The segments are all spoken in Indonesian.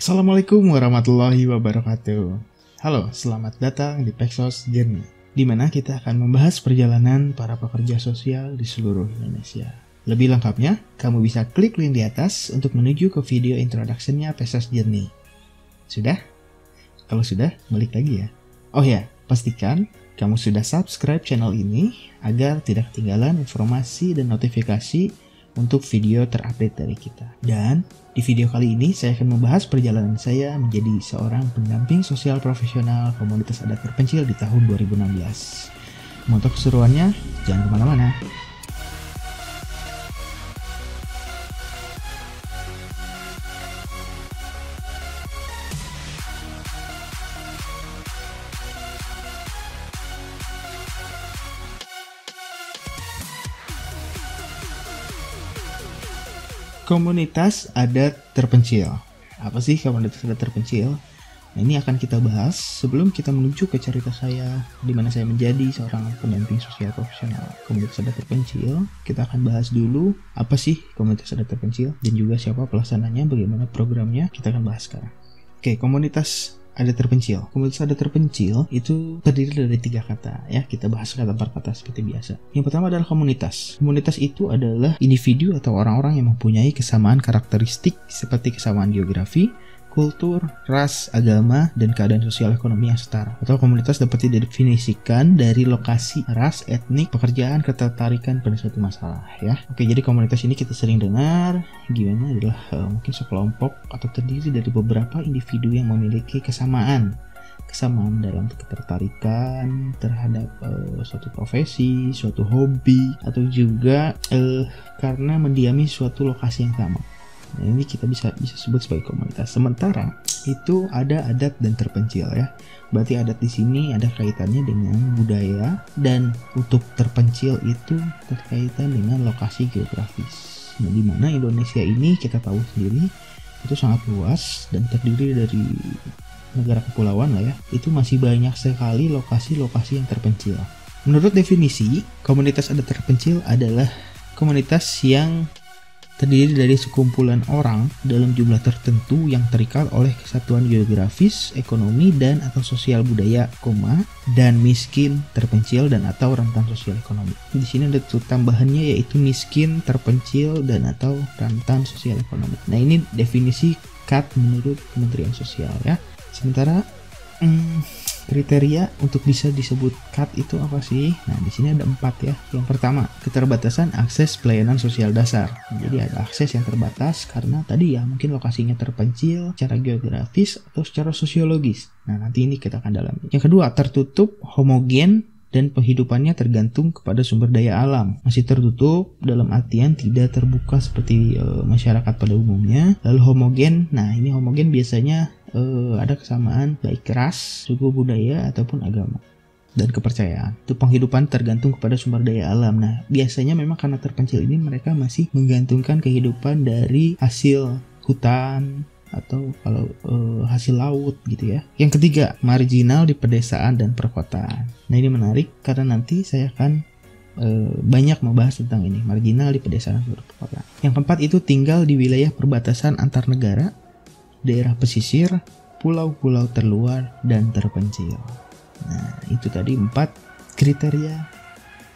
Assalamualaikum warahmatullahi wabarakatuh. Halo, selamat datang di Pexos Journey, di mana kita akan membahas perjalanan para pekerja sosial di seluruh Indonesia. Lebih lengkapnya, kamu bisa klik link di atas untuk menuju ke video introduction-nya Pexos Journey. Sudah? Kalau sudah, balik lagi ya. Oh ya, pastikan kamu sudah subscribe channel ini agar tidak ketinggalan informasi dan notifikasi untuk video terupdate dari kita. Dan di video kali ini saya akan membahas perjalanan saya menjadi seorang pendamping sosial profesional komunitas adat terpencil di tahun 2016. Untuk keseruannya, jangan kemana-mana. Komunitas adat terpencil. Apa sih komunitas adat terpencil? Nah, ini akan kita bahas sebelum kita menuju ke cerita saya di mana saya menjadi seorang pendamping sosial profesional komunitas adat terpencil. Kita akan bahas dulu apa sih komunitas adat terpencil dan juga siapa pelaksananya, bagaimana programnya, kita akan bahas sekarang. Oke, komunitas adat terpencil. Komunitas adat terpencil itu terdiri dari 3 kata ya. Kita bahas kata per kata seperti biasa. Yang pertama adalah komunitas. Komunitas itu adalah individu atau orang-orang yang mempunyai kesamaan karakteristik seperti kesamaan geografi, kultur, ras, agama, dan keadaan sosial ekonomi yang setara. Atau komunitas dapat didefinisikan dari lokasi, ras, etnik, pekerjaan, ketertarikan pada suatu masalah ya. Oke, jadi komunitas ini kita sering dengar gimana adalah mungkin sekelompok atau terdiri dari beberapa individu yang memiliki kesamaan dalam ketertarikan terhadap suatu profesi, suatu hobi, atau juga karena mendiami suatu lokasi yang sama. Nah, ini kita bisa sebut sebagai komunitas. Sementara itu ada adat dan terpencil ya. Berarti adat di sini ada kaitannya dengan budaya, dan untuk terpencil itu terkaitan dengan lokasi geografis. Nah, di mana Indonesia ini kita tahu sendiri itu sangat luas dan terdiri dari negara kepulauan lah ya. Itu masih banyak sekali lokasi-lokasi yang terpencil. Menurut definisi, komunitas adat terpencil adalah komunitas yang terdiri dari sekumpulan orang dalam jumlah tertentu yang terikat oleh kesatuan geografis, ekonomi, dan atau sosial budaya, dan miskin, terpencil, dan atau rentan sosial ekonomi. Di sini ada tambahannya yaitu miskin, terpencil, dan atau rentan sosial ekonomi. Nah, ini definisi KAT menurut Kementerian Sosial ya. Sementara kriteria untuk bisa disebut KAT itu apa sih? Nah, di sini ada 4 ya. Yang pertama, keterbatasan akses pelayanan sosial dasar. Jadi ada akses yang terbatas karena tadi ya mungkin lokasinya terpencil secara geografis atau secara sosiologis. Nah, nanti ini kita akan dalami. Yang kedua, tertutup, homogen, dan penghidupannya tergantung kepada sumber daya alam. Masih tertutup dalam artian tidak terbuka seperti masyarakat pada umumnya. Lalu homogen, nah ini homogen biasanya ada kesamaan baik ras, suku, budaya, ataupun agama dan kepercayaan. Itu penghidupan tergantung kepada sumber daya alam. Nah, biasanya memang karena terpencil ini mereka masih menggantungkan kehidupan dari hasil hutan atau kalau hasil laut gitu ya. Yang ketiga, marginal di pedesaan dan perkotaan. Nah, ini menarik karena nanti saya akan banyak membahas tentang ini, marginal di pedesaan dan perkotaan. Yang keempat itu tinggal di wilayah perbatasan antar negara, daerah pesisir, pulau-pulau terluar, dan terpencil. Nah, itu tadi 4 kriteria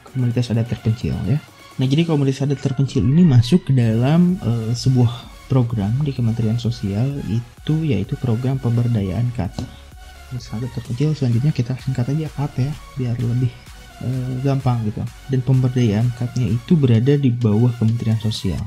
komunitas adat terpencil ya. Nah, jadi komunitas adat terpencil ini masuk ke dalam sebuah program di Kementerian Sosial, itu yaitu program pemberdayaan KAT. Komunitas adat terpencil selanjutnya kita singkat aja KAT ya, biar lebih gampang gitu. Dan pemberdayaan KAT-nya itu berada di bawah Kementerian Sosial.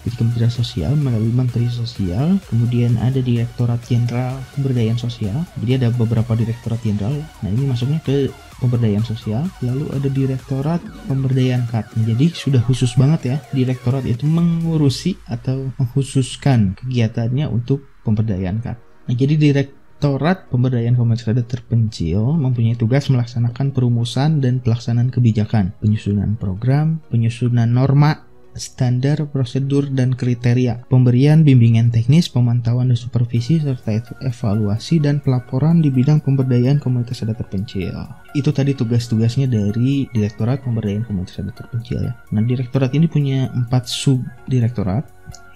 Jadi Kementerian Sosial melalui Menteri Sosial, kemudian ada Direktorat Jenderal Pemberdayaan Sosial. Jadi ada beberapa Direktorat Jenderal. Nah, ini masuknya ke pemberdayaan sosial. Lalu ada Direktorat Pemberdayaan KAT. Jadi sudah khusus banget ya. Direktorat itu mengurusi atau mengkhususkan kegiatannya untuk pemberdayaan KAT. Nah, jadi Direktorat Pemberdayaan Komunitas Adat Terpencil mempunyai tugas melaksanakan perumusan dan pelaksanaan kebijakan, penyusunan program, penyusunan norma, standar, prosedur, dan kriteria, pemberian bimbingan teknis, pemantauan dan supervisi, serta evaluasi dan pelaporan di bidang pemberdayaan komunitas adat terpencil. Itu tadi tugas-tugasnya dari Direktorat Pemberdayaan Komunitas Adat Terpencil ya. Nah, direktorat ini punya 4 subdirektorat,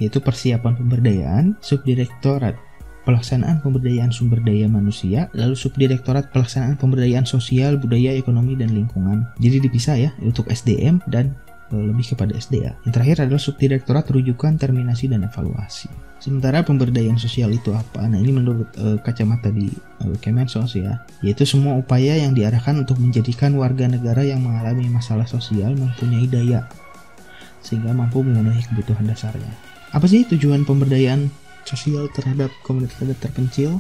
yaitu persiapan pemberdayaan, subdirektorat Pelaksanaan Pemberdayaan Sumber Daya Manusia, lalu Subdirektorat Pelaksanaan Pemberdayaan Sosial, Budaya, Ekonomi, dan Lingkungan. Jadi dipisah ya untuk SDM dan lebih kepada SDA. Yang terakhir adalah Subdirektorat Rujukan, Terminasi, dan Evaluasi. Sementara pemberdayaan sosial itu apa? Nah, ini menurut kacamata di Kemensos ya, yaitu semua upaya yang diarahkan untuk menjadikan warga negara yang mengalami masalah sosial mempunyai daya sehingga mampu memenuhi kebutuhan dasarnya. Apa sih tujuan pemberdayaan sosial terhadap komunitas adat terpencil?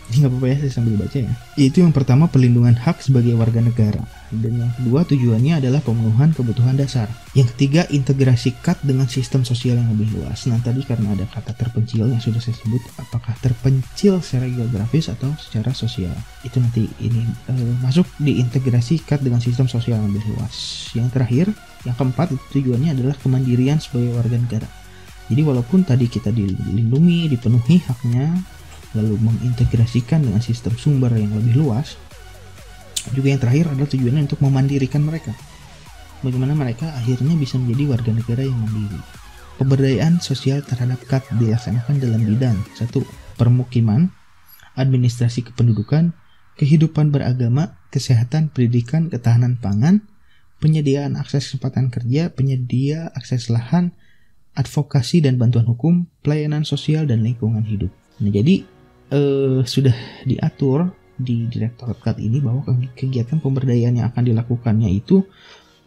Ini nggak apa-apa ya, saya sambil baca ya. Yaitu yang pertama, pelindungan hak sebagai warga negara. Dan yang kedua, tujuannya adalah pemenuhan kebutuhan dasar. Yang ketiga, integrasi KAT dengan sistem sosial yang lebih luas. Nah, tadi karena ada kata terpencil yang sudah saya sebut, apakah terpencil secara geografis atau secara sosial. Itu nanti ini masuk di integrasi KAT dengan sistem sosial yang lebih luas. Yang terakhir, yang keempat, tujuannya adalah kemandirian sebagai warga negara. Jadi walaupun tadi kita dilindungi, dipenuhi haknya, lalu mengintegrasikan dengan sistem sumber yang lebih luas, juga yang terakhir adalah tujuannya untuk memandirikan mereka. Bagaimana mereka akhirnya bisa menjadi warga negara yang mandiri. Pemberdayaan sosial terhadap KAT dilaksanakan dalam bidang 1. Permukiman, administrasi kependudukan, kehidupan beragama, kesehatan, pendidikan, ketahanan pangan, penyediaan akses kesempatan kerja, penyedia akses lahan, advokasi dan bantuan hukum, pelayanan sosial, dan lingkungan hidup. Nah, jadi sudah diatur di Direktorat KAT ini bahwa kegiatan pemberdayaan yang akan dilakukannya itu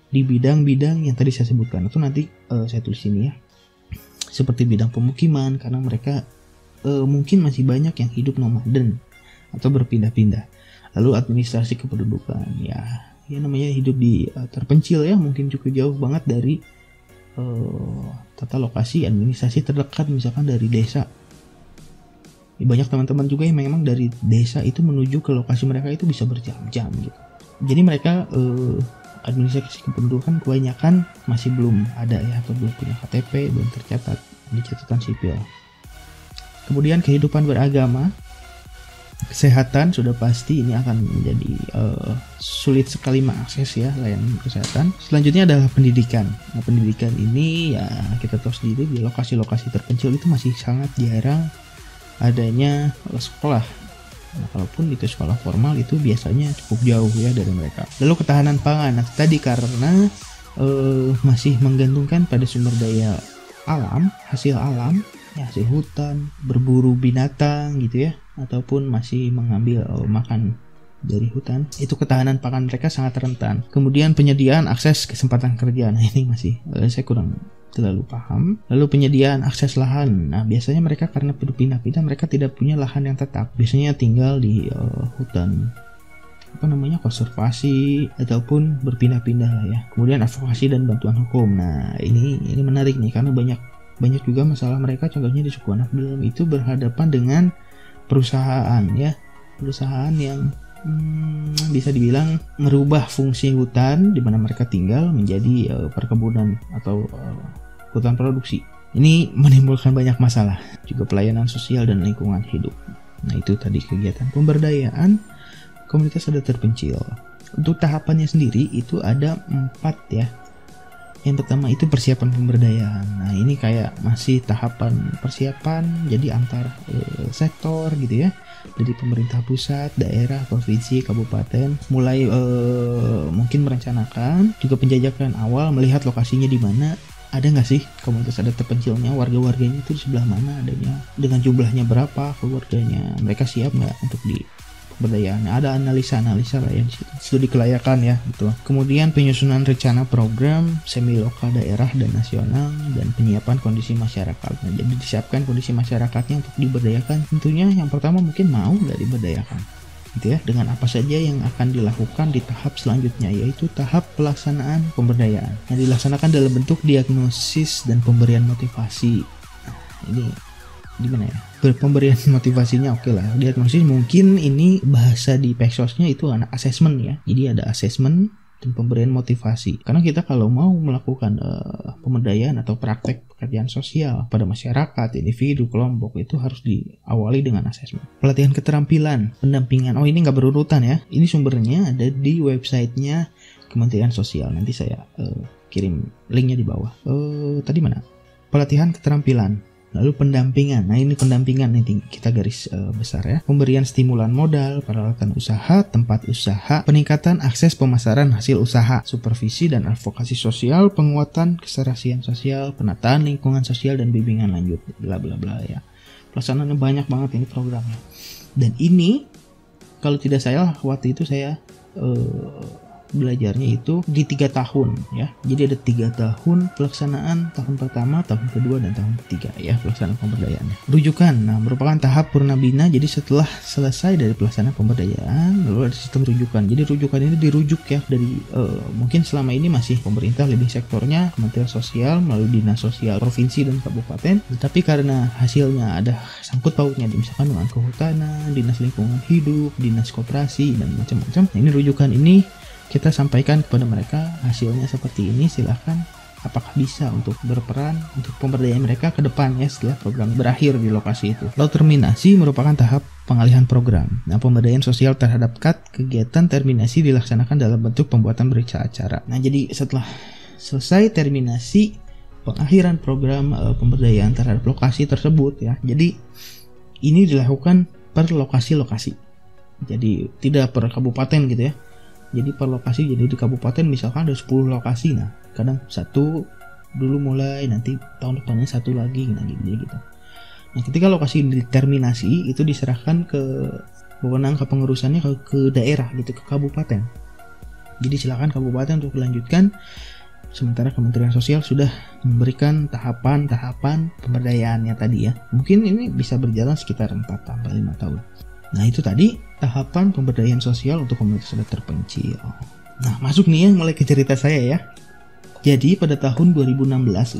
di bidang-bidang yang tadi saya sebutkan. Itu nanti saya tulis ini ya. Seperti bidang pemukiman, karena mereka mungkin masih banyak yang hidup nomaden atau berpindah-pindah. Lalu administrasi kependudukan, ya namanya hidup di terpencil ya, mungkin cukup jauh banget dari tata lokasi administrasi terdekat, misalkan dari desa. Banyak teman-teman juga yang memang dari desa itu menuju ke lokasi mereka itu bisa berjam-jam gitu. Jadi mereka administrasi kependudukan kebanyakan masih belum ada ya, atau belum punya KTP, belum tercatat di catatan sipil. Kemudian kehidupan beragama, kesehatan sudah pasti ini akan menjadi sulit sekali mengakses ya layanan kesehatan. Selanjutnya adalah pendidikan. Nah, pendidikan ini ya kita tahu sendiri di lokasi-lokasi terpencil itu masih sangat jarang adanya sekolah. Nah, kalaupun itu sekolah formal itu biasanya cukup jauh ya dari mereka. Lalu ketahanan pangan. Nah, tadi karena masih menggantungkan pada sumber daya alam, hasil alam, ya hasil hutan, berburu binatang gitu ya, ataupun masih mengambil makan dari hutan, itu ketahanan pangan mereka sangat rentan. Kemudian penyediaan akses kesempatan kerja. Nah, ini masih saya kurang terlalu paham. Lalu penyediaan akses lahan. Nah, biasanya mereka karena berpindah-pindah, mereka tidak punya lahan yang tetap. Biasanya tinggal di hutan konservasi ataupun berpindah-pindah lah ya. Kemudian advokasi dan bantuan hukum. Nah, ini menarik nih karena banyak juga masalah mereka. Contohnya di suku anak dalam itu berhadapan dengan perusahaan ya, perusahaan yang bisa dibilang merubah fungsi hutan di mana mereka tinggal menjadi perkebunan atau hutan produksi. Ini menimbulkan banyak masalah, juga pelayanan sosial dan lingkungan hidup. Nah, itu tadi kegiatan pemberdayaan komunitas adat terpencil. Untuk tahapannya sendiri itu ada 4 ya. Yang pertama itu persiapan pemberdayaan. Nah, ini kayak masih tahapan persiapan, jadi antar sektor gitu ya, dari pemerintah pusat, daerah, provinsi, kabupaten, mulai mungkin merencanakan, juga penjajakan awal, melihat lokasinya di mana, ada nggak sih komunitas adat terpencilnya, warga-warganya itu di sebelah mana adanya, dengan jumlahnya berapa keluarganya, mereka siap nggak untuk di pemberdayaan. Ada analisa lah ya di situ. Studi kelayakan ya gitu. Kemudian penyusunan rencana program semi lokal daerah dan nasional dan penyiapan kondisi masyarakat. Nah, jadi disiapkan kondisi masyarakatnya untuk diberdayakan. Tentunya yang pertama mungkin mau nggak diberdayakan gitu ya, dengan apa saja yang akan dilakukan di tahap selanjutnya, yaitu tahap pelaksanaan pemberdayaan. Yang dilaksanakan dalam bentuk diagnosis dan pemberian motivasi. Nah, ini gimana ya, pemberian motivasinya oke lah. Diagnosis mungkin ini bahasa di Peksosnya itu anak asesmen ya, jadi ada asesmen dan pemberian motivasi. Karena kita kalau mau melakukan pemberdayaan atau praktek pekerjaan sosial pada masyarakat, individu, kelompok, itu harus diawali dengan asesmen. Pelatihan keterampilan, pendampingan. Oh, ini nggak berurutan ya, ini sumbernya ada di websitenya Kementerian Sosial. Nanti saya kirim linknya di bawah. Tadi mana? Pelatihan keterampilan. Lalu pendampingan. Nah, ini pendampingan nih kita garis besar ya. Pemberian stimulan modal, peralatan usaha, tempat usaha, peningkatan akses pemasaran hasil usaha, supervisi dan advokasi sosial, penguatan keserasian sosial, penataan lingkungan sosial dan bimbingan lanjut, bla bla bla ya. Pelaksanaannya banyak banget ini programnya. Dan ini kalau tidak salah waktu itu saya belajarnya itu di 3 tahun ya. Jadi ada 3 tahun pelaksanaan, tahun pertama, tahun kedua, dan tahun ketiga ya pelaksanaan pemberdayaannya. Rujukan, nah merupakan tahap purnabina. Jadi setelah selesai dari pelaksanaan pemberdayaan, lalu ada sistem rujukan. Jadi rujukan ini dirujuk ya dari mungkin selama ini masih pemerintah lebih sektornya Kementerian Sosial melalui Dinas Sosial Provinsi dan Kabupaten. Tetapi karena hasilnya ada sangkut pautnya misalkan dengan kehutanan, Dinas Lingkungan Hidup, Dinas Koperasi dan macam-macam. Nah, ini rujukan ini kita sampaikan kepada mereka hasilnya seperti ini, silahkan apakah bisa untuk berperan untuk pemberdayaan mereka ke depan ya setelah program berakhir di lokasi itu. Lalu terminasi merupakan tahap pengalihan program. Nah, pemberdayaan sosial terhadap KAT, kegiatan terminasi dilaksanakan dalam bentuk pembuatan berita acara. Nah, jadi setelah selesai terminasi pengakhiran program pemberdayaan terhadap lokasi tersebut ya. Jadi ini dilakukan per lokasi-lokasi. Jadi tidak per kabupaten gitu ya. Jadi per lokasi, jadi di kabupaten misalkan ada 10 lokasi, nah kadang satu dulu mulai, nanti tahun depannya satu lagi, nah gitu. Nah, ketika lokasi diterminasi itu diserahkan ke wewenang kepengurusannya ke daerah gitu, ke kabupaten. Jadi silakan kabupaten untuk melanjutkan, sementara Kementerian Sosial sudah memberikan tahapan-tahapan pemberdayaannya tadi ya. Mungkin ini bisa berjalan sekitar 4-5 tahun. Nah, itu tadi tahapan pemberdayaan sosial untuk komunitas adat terpencil. Nah, masuk nih ya mulai ke cerita saya ya. Jadi pada tahun 2016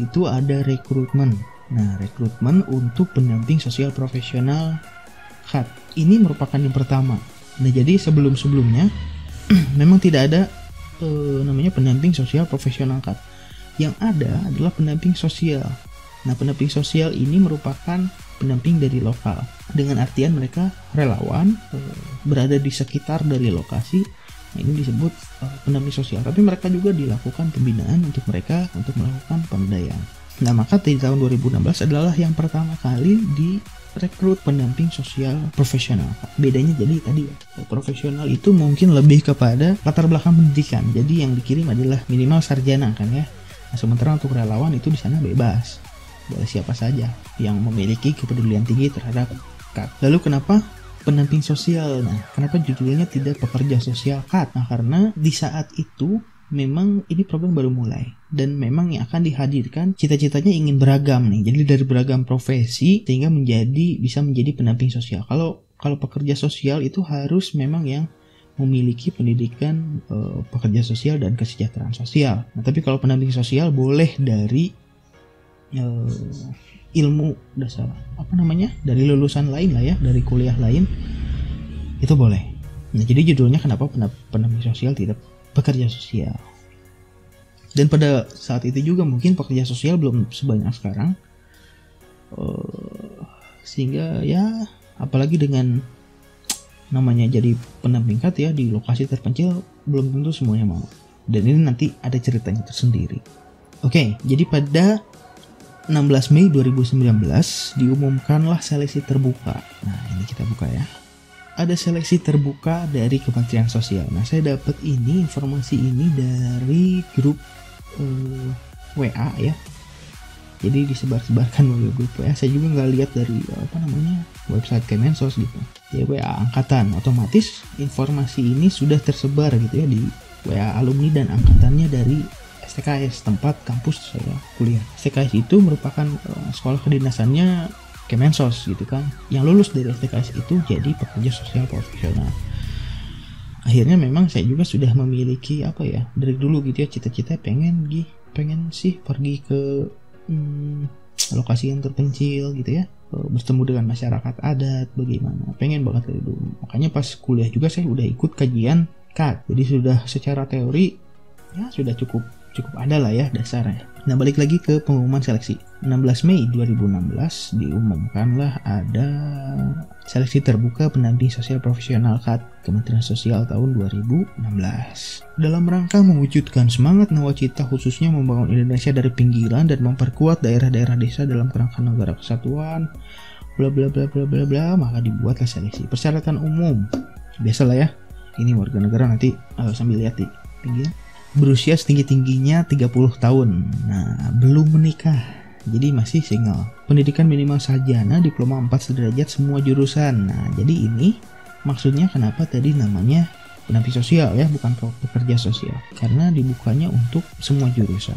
itu ada rekrutmen. Nah, rekrutmen untuk pendamping sosial profesional KAT. Ini merupakan yang pertama. Nah, jadi sebelum-sebelumnya memang tidak ada namanya pendamping sosial profesional KAT. Yang ada adalah pendamping sosial. Nah, pendamping sosial ini merupakan pendamping dari lokal, dengan artian mereka relawan berada di sekitar dari lokasi. Nah, ini disebut pendamping sosial, tapi mereka juga dilakukan pembinaan untuk mereka untuk melakukan pemberdayaan. Nah, maka di tahun 2016 adalah yang pertama kali direkrut pendamping sosial profesional. Bedanya jadi tadi profesional itu mungkin lebih kepada latar belakang pendidikan, jadi yang dikirim adalah minimal sarjana kan ya. Nah, sementara untuk relawan itu di sana bebas, boleh siapa saja yang memiliki kepedulian tinggi terhadap KAT. Lalu kenapa pendamping sosial? Nah, kenapa judulnya tidak pekerja sosial KAT? Nah, karena di saat itu memang ini program baru mulai dan memang yang akan dihadirkan cita-citanya ingin beragam nih. Jadi dari beragam profesi sehingga bisa menjadi pendamping sosial. Kalau pekerja sosial itu harus memang yang memiliki pendidikan pekerja sosial dan kesejahteraan sosial. Nah, tapi kalau pendamping sosial boleh dari ilmu dasar dari lulusan lain lah ya, dari kuliah lain itu boleh. Nah, jadi judulnya kenapa pendamping sosial tidak pekerja sosial. Dan pada saat itu juga mungkin pekerja sosial belum sebanyak sekarang, sehingga ya apalagi dengan namanya jadi pendamping KAT ya di lokasi terpencil belum tentu semuanya mau. Dan ini nanti ada ceritanya tersendiri. Oke, jadi pada 16 Mei 2019 diumumkanlah seleksi terbuka. Nah, ini kita buka ya. Ada seleksi terbuka dari Kementerian Sosial. Nah, saya dapat informasi ini dari grup WA ya. Jadi disebar-sebarkan melalui grup WA. Saya juga nggak lihat dari website Kemensos gitu. Ya, WA angkatan, otomatis informasi ini sudah tersebar gitu ya di WA alumni dan angkatannya dari STKS, tempat kampus saya kuliah. STKS itu merupakan sekolah kedinasannya Kemensos gitu kan. Yang lulus dari STKS itu jadi pekerja sosial profesional. Akhirnya memang saya juga sudah memiliki dari dulu gitu ya, cita-cita pengen sih pergi ke lokasi yang terpencil gitu ya, bertemu dengan masyarakat adat bagaimana. Pengen banget dari dulu. Makanya pas kuliah juga saya udah ikut kajian KAT. Jadi sudah secara teori ya sudah cukup ada lah ya dasarnya. Nah, balik lagi ke pengumuman seleksi. 16 Mei 2016 diumumkanlah ada seleksi terbuka pendamping sosial profesional KAD Kementerian Sosial tahun 2016. Dalam rangka mewujudkan semangat nawacita khususnya membangun Indonesia dari pinggiran dan memperkuat daerah-daerah desa dalam kerangka negara kesatuan, bla bla bla bla bla bla, maka dibuatlah seleksi. Persyaratan umum, biasalah ya. Ini warga negara nanti sambil lihat di pinggiran. Berusia setinggi-tingginya 30 tahun. Nah, belum menikah. Jadi masih single. Pendidikan minimal sarjana, diploma 4 sederajat semua jurusan. Nah, jadi ini maksudnya kenapa tadi namanya pendamping sosial ya, bukan pekerja sosial. Karena dibukanya untuk semua jurusan.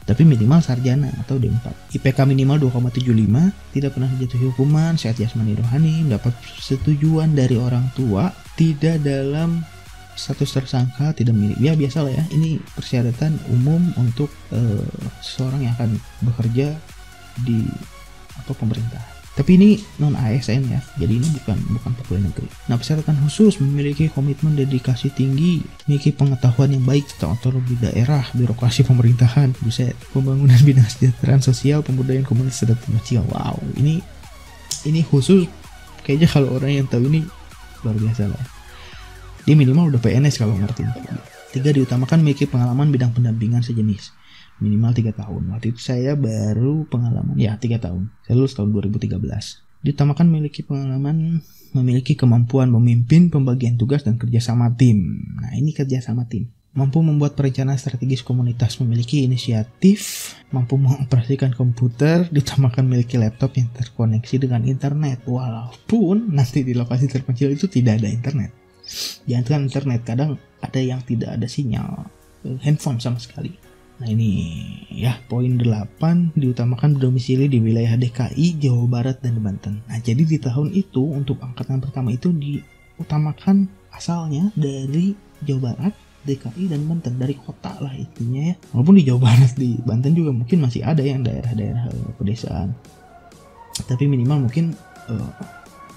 Tapi minimal sarjana atau D4. IPK minimal 2,75, tidak pernah dijatuhi hukuman, sehat jasmani rohani, mendapat persetujuan dari orang tua, tidak dalam status tersangka, tidak milik. Ya biasa lah ya, ini persyaratan umum untuk seseorang yang akan bekerja di pemerintah. Tapi ini non ASN ya, jadi ini bukan pegawai negeri. Nah, persyaratan khusus memiliki komitmen dedikasi tinggi, memiliki pengetahuan yang baik tentang otonomi daerah, birokrasi pemerintahan, buset, pembangunan bidang kesejahteraan sosial, pemberdayaan komunitas dan terkecil. Wow, ini khusus kayaknya kalau orang yang tahu ini luar biasa lah. Dia minimal udah PNS kalau ngerti. 3, diutamakan memiliki pengalaman bidang pendampingan sejenis. Minimal 3 tahun. Waktu itu saya baru pengalaman, ya 3 tahun. Saya lulus tahun 2013. Diutamakan memiliki kemampuan memimpin, pembagian tugas, dan kerjasama tim. Nah, ini kerjasama tim. Mampu membuat perencanaan strategis komunitas, memiliki inisiatif, mampu mengoperasikan komputer, diutamakan memiliki laptop yang terkoneksi dengan internet. Walaupun nanti di lokasi terpencil itu tidak ada internet. Jangan internet, kadang ada yang tidak ada sinyal handphone sama sekali. Nah ini ya poin 8, diutamakan domisili di wilayah DKI, Jawa Barat, dan Banten. Nah jadi di tahun itu untuk angkatan pertama itu diutamakan asalnya dari Jawa Barat, DKI, dan Banten, dari kota lah intinya ya. Walaupun di Jawa Barat, di Banten juga mungkin masih ada yang daerah-daerah pedesaan, tapi minimal mungkin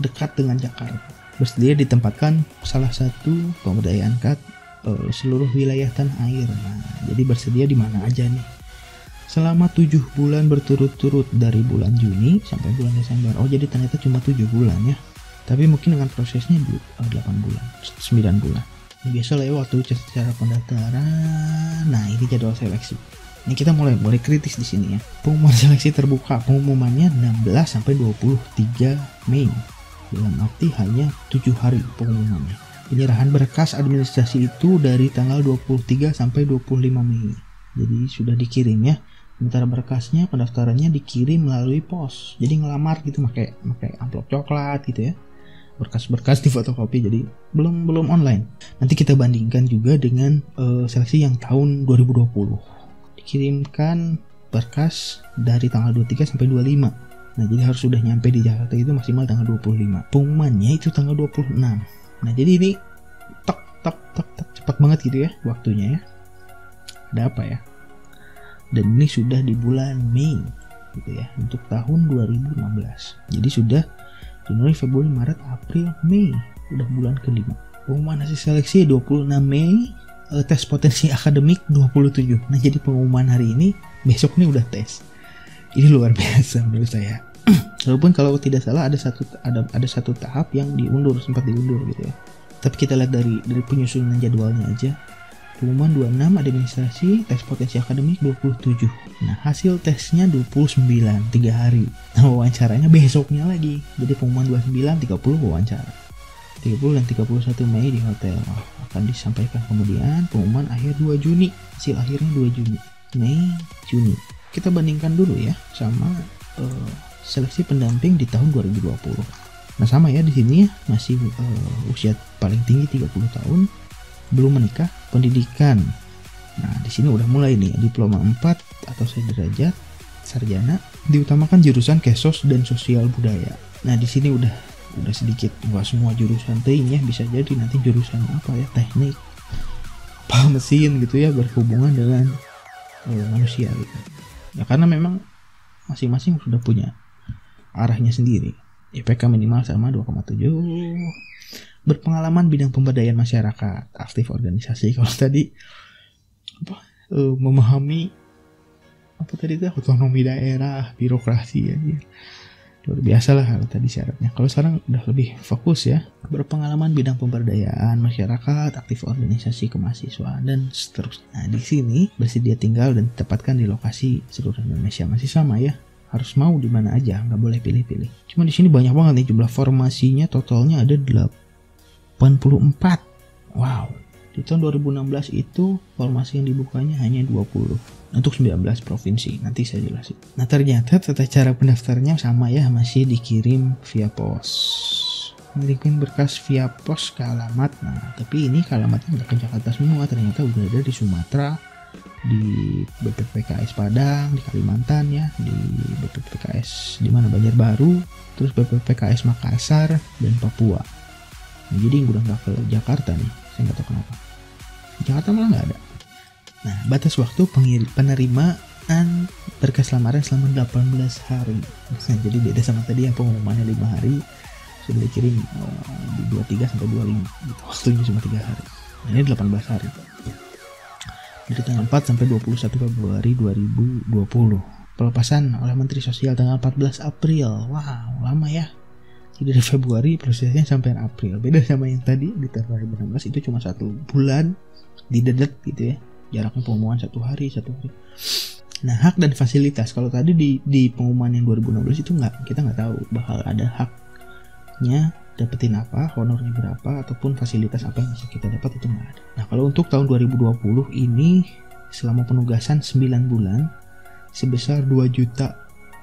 dekat dengan Jakarta. Bersedia ditempatkan salah satu pemberdayaan KAD seluruh wilayah tanah air. Nah, jadi bersedia di mana aja nih. Selama 7 bulan berturut-turut dari bulan Juni sampai bulan Desember. Oh, jadi ternyata cuma 7 bulan ya. Tapi mungkin dengan prosesnya 8 bulan, 9 bulan. Ini biasa lah ya waktu secara pendaftaran. Nah, ini jadwal seleksi. Ini kita mulai kritis di sini ya. Pengumuman seleksi terbuka. Pengumumannya 16 sampai 23 Mei. Dalam arti hanya 7 hari pengumumannya. Penyerahan berkas administrasi itu dari tanggal 23 sampai 25 Mei. Jadi sudah dikirim ya. Sementara berkasnya, pendaftarannya dikirim melalui pos. Jadi ngelamar gitu pakai amplop coklat gitu ya. Berkas-berkas di fotokopi, jadi belum online. Nanti kita bandingkan juga dengan seleksi yang tahun 2020. Dikirimkan berkas dari tanggal 23 sampai 25. Nah jadi harus sudah nyampe di Jakarta itu maksimal tanggal 25. Pengumumannya itu tanggal 26. Nah jadi ini tek cepat banget gitu ya waktunya ya. Ada apa ya? Dan ini sudah di bulan Mei gitu ya, untuk tahun 2016. Jadi sudah Januari, Februari, Maret, April, Mei, udah bulan kelima. Pengumuman hasil seleksi 26 Mei, tes potensi akademik 27. Nah jadi pengumuman hari ini, besok nih udah tes. Ini luar biasa menurut saya. Walaupun kalau tidak salah ada satu tahap yang sempat diundur gitu ya. Tapi kita lihat dari penyusunan jadwalnya aja. Pengumuman 26, administrasi, tes potensi akademik 27. Nah, hasil tesnya 29, 3 hari. Nah, wawancaranya besoknya lagi. Jadi pengumuman 29, 30 wawancara. 30 dan 31 Mei di hotel. Akan disampaikan kemudian pengumuman akhir 2 Juni. Hasil akhirnya 2 Juni. Mei, Juni. Kita bandingkan dulu ya sama seleksi pendamping di tahun 2020. Nah sama ya di sini ya, masih usia paling tinggi 30 tahun, belum menikah, pendidikan. Nah di sini udah mulai nih diploma 4 atau sederajat, sarjana, diutamakan jurusan Kesos dan Sosial Budaya. Nah di sini udah sedikit nggak semua jurusan ya, bisa jadi nanti jurusan apa ya, teknik, mesin gitu ya, berhubungan dengan manusia gitu. Ya karena memang masing-masing sudah punya arahnya sendiri. IPK minimal sama 2,7. Berpengalaman bidang pemberdayaan masyarakat, aktif organisasi. Kalau tadi memahami apa tadi itu, otonomi daerah, birokrasi ya. Luar biasa lah kalau tadi syaratnya. Kalau sekarang udah lebih fokus ya, berpengalaman bidang pemberdayaan masyarakat, aktif organisasi kemahasiswaan dan seterusnya. Nah, di sini bersedia tinggal dan ditempatkan di lokasi seluruh Indonesia, masih sama ya. Harus mau di mana aja, nggak boleh pilih-pilih. Cuma di sini banyak banget nih jumlah formasinya, totalnya ada 84. Wow. Di tahun 2016 itu formasi yang dibukanya hanya 20 untuk 19 provinsi. Nanti saya jelasin. Nah, ternyata tata cara pendaftarnya sama ya, masih dikirim via pos. Mengirim berkas via pos ke alamat. Nah, tapi ini ke alamatnya nggak ke Jakarta semua, ternyata udah ada di Sumatera, di BPPKS Padang, di Kalimantan ya, di BPPKS di mana Banjarbaru, terus BPPKS Makassar dan Papua. Nah, jadi udah nggak ke Jakarta nih, saya nggak tahu kenapa. Di Jakarta malah nggak ada. Nah, batas waktu penerimaan berkas lamaran selama 18 hari. Nah, jadi beda sama tadi yang pengumumannya 5 hari, sudah dikirim di 23 sampai 25. Gitu. Waktunya cuma 3 hari. Nah, ini 18 hari. Dari tanggal 4 sampai 21 Februari 2020. Pelepasan oleh Menteri Sosial tanggal 14 April. Wow, lama ya. Jadi dari Februari prosesnya sampai April. Beda sama yang tadi di tahun 2016 itu cuma 1 bulan didedet gitu ya. Jaraknya pengumuman 1 hari. Nah, hak dan fasilitas. Kalau tadi di pengumuman yang 2016 itu kita nggak tahu bakal ada haknya, dapetin apa, honornya berapa, ataupun fasilitas apa yang bisa kita dapat, itu nggak ada. Nah, kalau untuk tahun 2020 ini selama penugasan 9 bulan sebesar 2 juta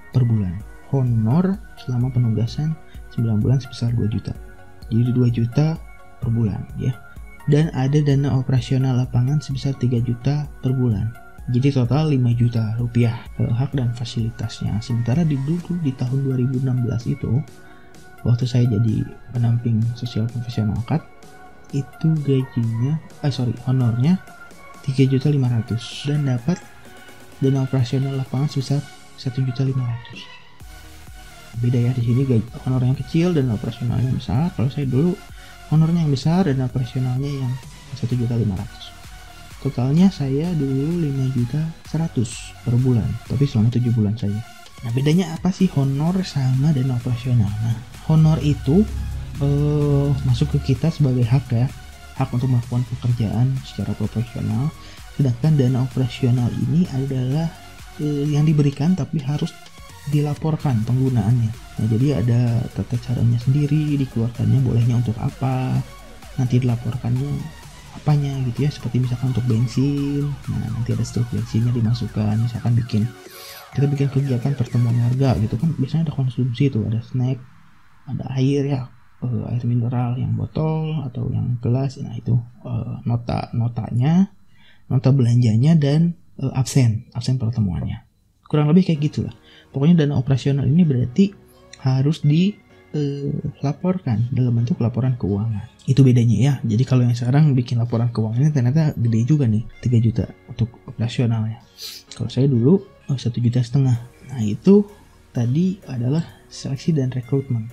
per bulan. Honor selama penugasan 9 bulan sebesar 2 juta. Jadi 2 juta per bulan ya. Dan ada dana operasional lapangan sebesar 3 juta per bulan. Jadi total 5 juta rupiah hak dan fasilitasnya. Sementara dulu di tahun 2016 itu, waktu saya jadi pendamping sosial profesional KAD, itu honornya 3.500.000 dan dapat dana operasional lapangan sebesar 1.500.000. Beda ya, di sini honornya kecil dan operasionalnya besar. Kalau saya dulu honornya yang besar dan operasionalnya yang 1.500.000. Totalnya saya dulu 5.100.000 per bulan, tapi selama 7 bulan saja. Nah, bedanya apa sih honor sama dana operasional? Nah, honor itu masuk ke kita sebagai hak ya, hak untuk melakukan pekerjaan secara profesional. Sedangkan dana operasional ini adalah yang diberikan tapi harus dilaporkan penggunaannya. Nah, jadi ada tata caranya sendiri, dikeluarkannya bolehnya untuk apa, nanti dilaporkannya apanya gitu ya, seperti misalkan untuk bensin. Nah, nanti ada stok bensinnya dimasukkan, misalkan kita bikin kegiatan pertemuan warga gitu kan, biasanya ada konsumsi tuh, ada snack, ada air ya, air mineral yang botol atau yang gelas. Nah, itu notanya, nota belanjanya, dan absen pertemuannya. Kurang lebih kayak gitulah. Pokoknya dana operasional ini berarti harus dilaporkan dalam bentuk laporan keuangan. Itu bedanya ya. Jadi kalau yang sekarang bikin laporan keuangannya ternyata gede juga nih, 3 juta untuk operasionalnya. Kalau saya dulu 1,5 juta. Nah, itu tadi adalah seleksi dan rekrutmen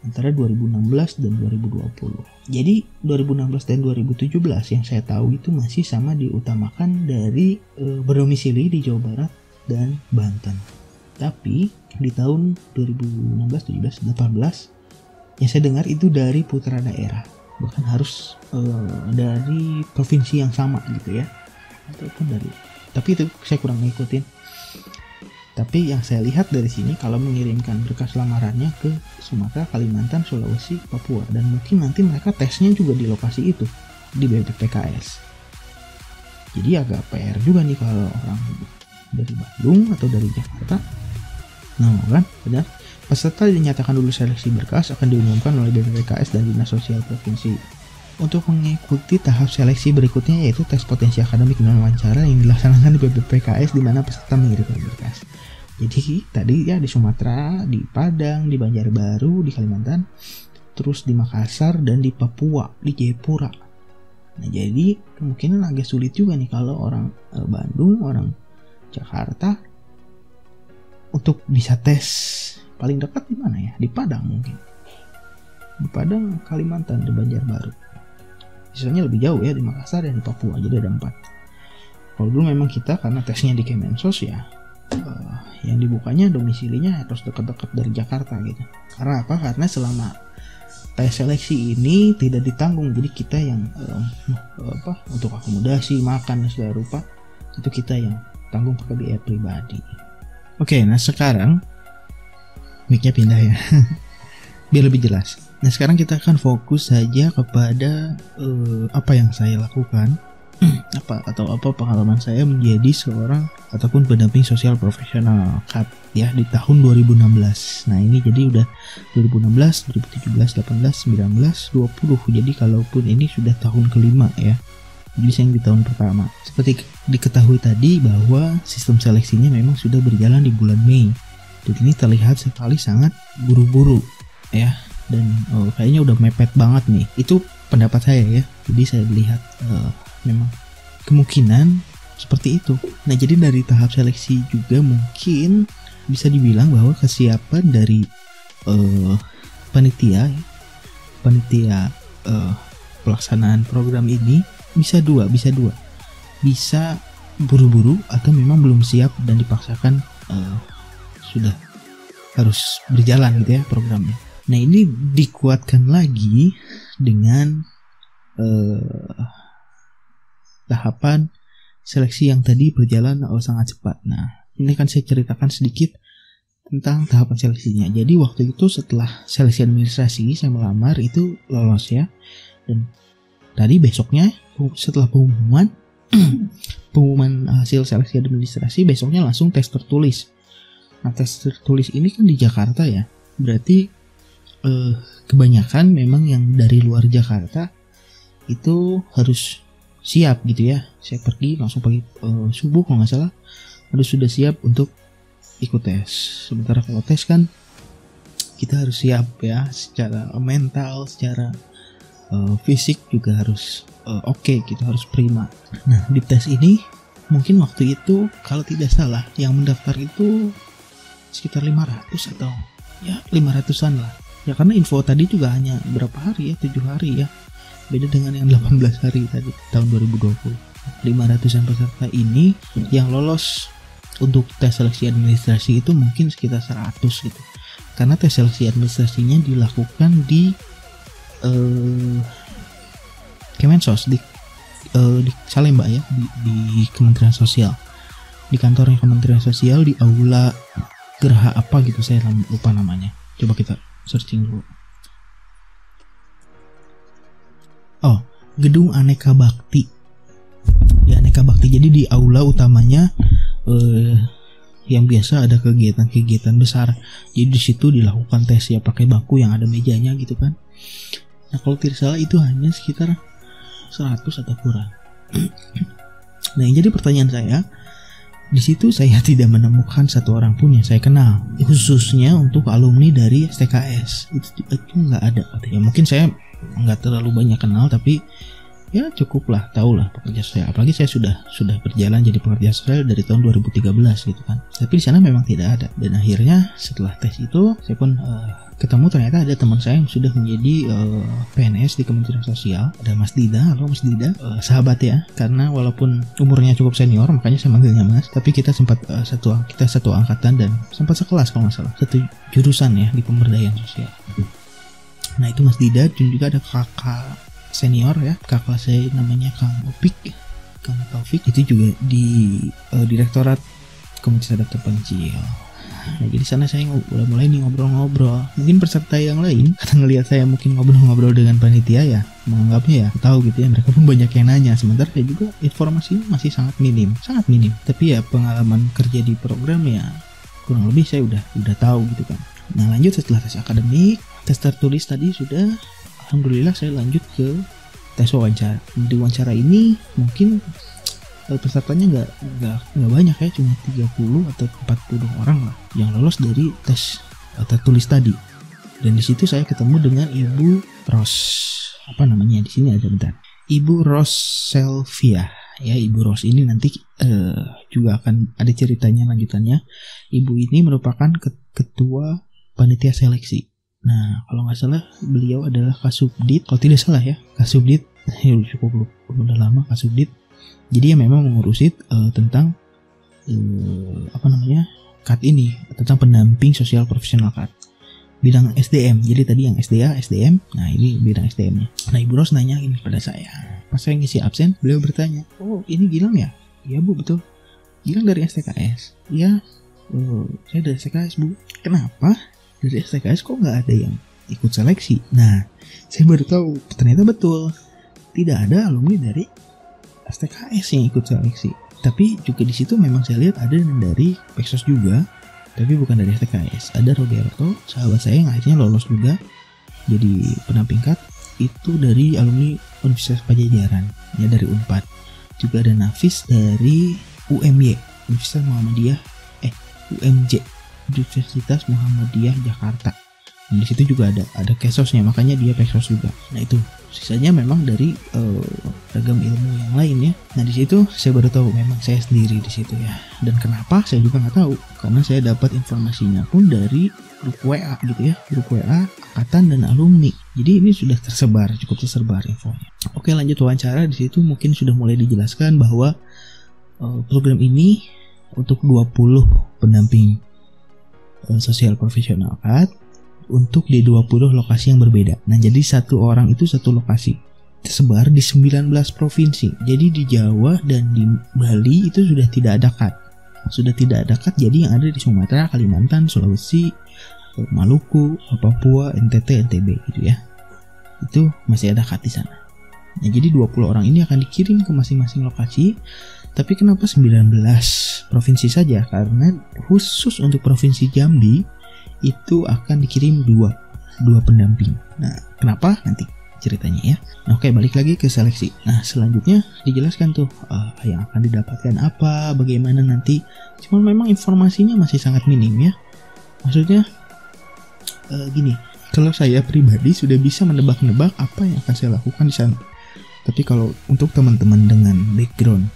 antara 2016 dan 2020. Jadi 2016 dan 2017 yang saya tahu itu masih sama diutamakan dari berdomisili di Jawa Barat dan Banten. Tapi di tahun 2016, 17, 18 yang saya dengar itu dari putra daerah, bahkan harus dari provinsi yang sama gitu ya, ataupun dari, tapi itu saya kurang ngikutin. Tapi yang saya lihat dari sini, kalau mengirimkan berkas lamarannya ke Sumatera, Kalimantan, Sulawesi, Papua, dan mungkin nanti mereka tesnya juga di lokasi itu, di BPPKS. Jadi agak PR juga nih kalau orang dari Bandung atau dari Jakarta. Nah, kan, benar. Peserta dinyatakan dulu seleksi berkas akan diumumkan oleh BPPKS dan Dinas Sosial Provinsi. Untuk mengikuti tahap seleksi berikutnya yaitu tes potensi akademik dan wawancara yang dilaksanakan di BPPKS di mana peserta mengirimkan berkas. Jadi tadi ya di Sumatera, di Padang, di Banjarbaru, di Kalimantan, terus di Makassar dan di Papua, di Jayapura. Nah, jadi kemungkinan agak sulit juga nih kalau orang Bandung, orang Jakarta untuk bisa tes. Paling dekat di mana ya? Di Padang mungkin. Di Padang, Kalimantan, di Banjarbaru. Sisanya lebih jauh ya, di Makassar dan di Papua. Jadi ada 4. Kalau dulu memang kita karena tesnya di Kemensos ya, yang dibukanya domisilinya harus dekat-dekat dari Jakarta gitu. Karena apa? Karena selama tes seleksi ini tidak ditanggung, jadi kita yang untuk akomodasi, makan dan segala rupa itu kita yang tanggung pakai biaya pribadi. Oke, nah sekarang mic-nya pindah ya biar lebih jelas. Nah sekarang kita akan fokus saja kepada apa yang saya lakukan apa pengalaman saya menjadi seorang ataupun pendamping sosial profesional CAP ya di tahun 2016. Nah ini jadi udah 2016, 2017, 18, 19, 20. Jadi kalaupun ini sudah tahun kelima ya. Jadi saya yang di tahun pertama. Seperti diketahui tadi bahwa sistem seleksinya memang sudah berjalan di bulan Mei. Dan ini terlihat sekali sangat buru-buru ya. Dan kayaknya udah mepet banget nih. Itu pendapat saya ya. Jadi saya lihat memang kemungkinan seperti itu. Nah jadi dari tahap seleksi juga mungkin bisa dibilang bahwa kesiapan dari panitia pelaksanaan program ini bisa dua, bisa buru-buru atau memang belum siap dan dipaksakan sudah harus berjalan gitu ya programnya. Nah ini dikuatkan lagi dengan tahapan seleksi yang tadi berjalan sangat cepat. Nah, ini kan saya ceritakan sedikit tentang tahapan seleksinya. Jadi waktu itu setelah seleksi administrasi saya melamar itu lolos ya. Dan tadi besoknya setelah pengumuman hasil seleksi administrasi, besoknya langsung tes tertulis. Nah, tes tertulis ini kan di Jakarta ya. Berarti kebanyakan memang yang dari luar Jakarta itu harus siap gitu ya. Saya pergi langsung pagi subuh kalau nggak salah harus sudah siap untuk ikut tes. Sementara kalau tes kan kita harus siap ya secara mental, secara fisik juga harus oke, gitu, harus prima. Nah di tes ini mungkin waktu itu kalau tidak salah yang mendaftar itu sekitar 500 atau ya 500-an lah ya, karena info tadi juga hanya berapa hari ya, 7 hari ya. Beda dengan yang 18 hari tadi tahun 2020. 500-an peserta ini yang lolos untuk tes seleksi administrasi itu mungkin sekitar 100 gitu. Karena tes seleksi administrasinya dilakukan di Kemensos di Salemba ya, di Kementerian Sosial. Di kantornya Kementerian Sosial di aula Geraha apa gitu, saya lupa namanya. Coba kita searching dulu. Oh, Gedung Aneka Bakti. Di Aneka Bakti, jadi di aula utamanya yang biasa ada kegiatan-kegiatan besar. Jadi di situ dilakukan tes ya, pakai bangku yang ada mejanya gitu kan. Nah, kalau tidak salah itu hanya sekitar 100 atau kurang. Nah, yang jadi pertanyaan saya, di situ saya tidak menemukan satu orang pun yang saya kenal, khususnya untuk alumni dari STKS. Itu nggak ada. Ya mungkin saya nggak terlalu banyak kenal, tapi ya cukuplah tahulah pekerja sosial. Apalagi saya sudah berjalan jadi pekerja sosial dari tahun 2013 gitu kan. Tapi di sana memang tidak ada. Dan akhirnya setelah tes itu saya pun ketemu, ternyata ada teman saya yang sudah menjadi PNS di Kementerian Sosial. Ada Mas Dida. Halo Mas Dida, sahabat ya. Karena walaupun umurnya cukup senior, makanya saya manggilnya Mas. Tapi kita sempat satu angkatan dan sempat sekelas kalau nggak salah, satu jurusan ya di pemberdayaan sosial. Nah itu Mas Dida, dan juga ada kakak senior ya, kakak saya namanya Kang Taufik, itu juga di Direktorat Komunitas Adat Terpencil. Nah jadi sana saya udah mulai nih ngobrol-ngobrol. Mungkin peserta yang lain karena ngelihat saya mungkin ngobrol-ngobrol dengan panitia ya, menganggapnya ya tahu gitu ya, mereka pun banyak yang nanya. Sementara saya juga informasinya masih sangat minim. Tapi ya pengalaman kerja di program ya kurang lebih saya udah tahu gitu kan. Nah lanjut setelah tes akademik, tes tertulis tadi sudah, alhamdulillah saya lanjut ke tes wawancara. Di wawancara ini mungkin pesertanya nggak banyak ya, cuma 30 atau 40 orang lah yang lolos dari tes tertulis tadi. Dan di situ saya ketemu dengan Ibu Ros, apa namanya di sini ada, bentar, Ibu Ros Selvia ya. Ibu Ros ini nanti juga akan ada ceritanya lanjutannya. Ibu ini merupakan ketua panitia seleksi. Nah kalau nggak salah beliau adalah Kasubdit, kalau tidak salah ya Kasubdit, cukup udah lama Kasubdit. Jadi ya memang mengurusi tentang CAT ini, tentang pendamping sosial profesional CAT bidang SDM. Jadi tadi yang SDA, SDM, nah ini bidang SDM-nya. Nah Ibu Ros nanya ini pada saya. Pas saya ngisi absen, beliau bertanya, "Oh, ini Gilang ya?" "Iya Bu, betul." "Gilang dari STKS?" "Iya, saya dari STKS Bu." "Kenapa dari STKS kok nggak ada yang ikut seleksi?" Nah, saya baru tahu ternyata betul, tidak ada alumni dari STKS yang ikut seleksi. Tapi juga di situ memang saya lihat ada yang dari Peksos juga, tapi bukan dari STKS. Ada Roberto, sahabat saya yang akhirnya lolos juga jadi pendamping CAT, itu dari alumni Universitas Padjadjaran, ya dari Unpad. Juga ada Nafis dari UMY, UMJ, Universitas Muhammadiyah Jakarta. Nah, di situ juga ada Kesosnya, makanya dia Peksos juga. Nah itu sisanya memang dari ragam ilmu yang lain ya. Nah di situ saya baru tahu memang saya sendiri di situ ya. Dan kenapa saya juga nggak tahu, karena saya dapat informasinya pun dari grup WA gitu ya, grup WA angkatan dan alumni. Jadi ini sudah cukup tersebar infonya. Oke, lanjut wawancara. Di situ mungkin sudah mulai dijelaskan bahwa program ini untuk 20 pendamping sosial profesional CAT untuk di 20 lokasi yang berbeda. Nah, jadi satu orang itu satu lokasi, tersebar di 19 provinsi. Jadi di Jawa dan di Bali itu sudah tidak ada CAT. Jadi yang ada di Sumatera, Kalimantan, Sulawesi, Maluku, Papua, NTT, NTB gitu ya. Itu masih ada CAT di sana. Nah, jadi 20 orang ini akan dikirim ke masing-masing lokasi. Tapi kenapa 19 provinsi saja? Karena khusus untuk Provinsi Jambi itu akan dikirim dua pendamping. Nah, kenapa? Nanti ceritanya ya. Nah, oke, balik lagi ke seleksi. Nah, selanjutnya dijelaskan tuh yang akan didapatkan apa, bagaimana nanti. Cuma memang informasinya masih sangat minim ya. Maksudnya gini, kalau saya pribadi sudah bisa menebak-nebak apa yang akan saya lakukan di sana. Tapi kalau untuk teman-teman dengan background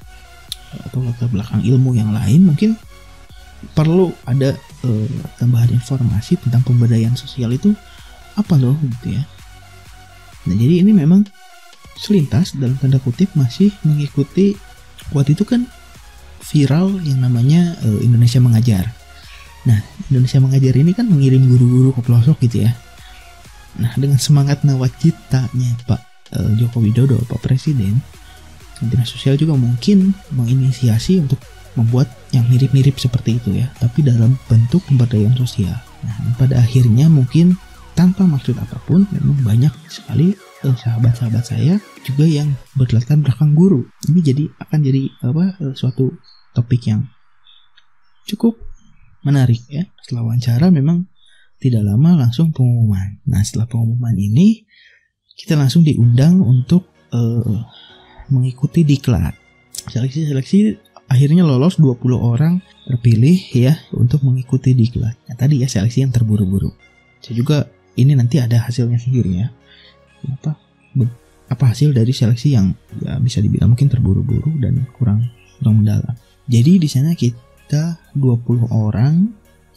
atau latar belakang ilmu yang lain, mungkin perlu ada tambahan informasi tentang pemberdayaan sosial itu apa loh gitu ya. Nah, jadi ini memang selintas dalam tanda kutip masih mengikuti waktu itu kan viral yang namanya Indonesia Mengajar. Nah, Indonesia Mengajar ini kan mengirim guru-guru ke pelosok gitu ya. Nah, dengan semangat nawacitanya Pak Joko Widodo, Pak Presiden, Dinas Sosial juga mungkin menginisiasi untuk membuat yang mirip-mirip seperti itu ya, tapi dalam bentuk pemberdayaan sosial. Nah, pada akhirnya mungkin tanpa maksud apapun, memang banyak sekali sahabat-sahabat saya juga yang berlatar belakang guru. Ini akan jadi suatu topik yang cukup menarik ya. Setelah wawancara memang tidak lama langsung pengumuman. Nah, setelah pengumuman ini kita langsung diundang untuk mengikuti diklat. Seleksi akhirnya lolos 20 orang terpilih ya untuk mengikuti diklat. Nah, tadi ya seleksi yang terburu-buru. Saya juga ini nanti ada hasilnya sendiri ya. Apa hasil dari seleksi yang ya bisa dibilang mungkin terburu-buru dan kurang mendalam. Jadi di sana kita 20 orang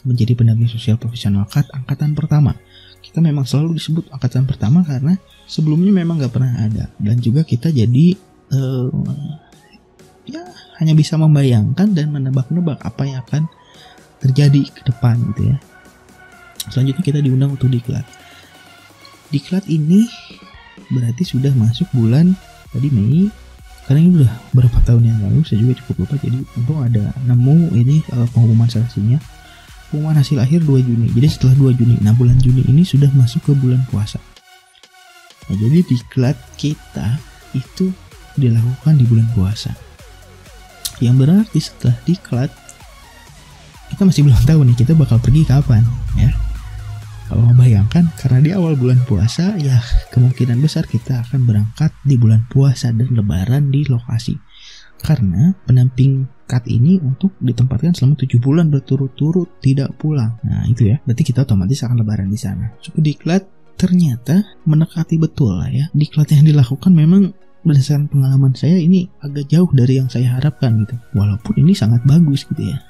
menjadi pendamping sosial profesional CAT angkatan pertama. Kita memang selalu disebut angkatan pertama karena sebelumnya memang nggak pernah ada. Dan juga kita jadi hanya bisa membayangkan dan menebak-nebak apa yang akan terjadi ke depan gitu ya. Selanjutnya kita diundang untuk diklat. Diklat ini berarti sudah masuk bulan tadi Mei. Karena ini udah berapa tahun yang lalu, saya juga cukup lupa. Jadi untung ada nemu ini pengumuman seleksinya. Pengumuman hasil akhir 2 Juni. Jadi setelah 2 Juni, nah bulan Juni ini sudah masuk ke bulan puasa. Nah, jadi diklat kita itu dilakukan di bulan puasa. Yang berarti setelah diklat kita masih belum tahu nih kita bakal pergi kapan ya. Kalau membayangkan, karena di awal bulan puasa ya kemungkinan besar kita akan berangkat di bulan puasa dan lebaran di lokasi. Karena pendamping CAT ini untuk ditempatkan selama 7 bulan berturut-turut tidak pulang. Nah itu ya, berarti kita otomatis akan lebaran di sana. Suku diklat ternyata mendekati betul lah ya. Diklat yang dilakukan memang berdasarkan pengalaman saya ini agak jauh dari yang saya harapkan gitu. Walaupun ini sangat bagus gitu ya.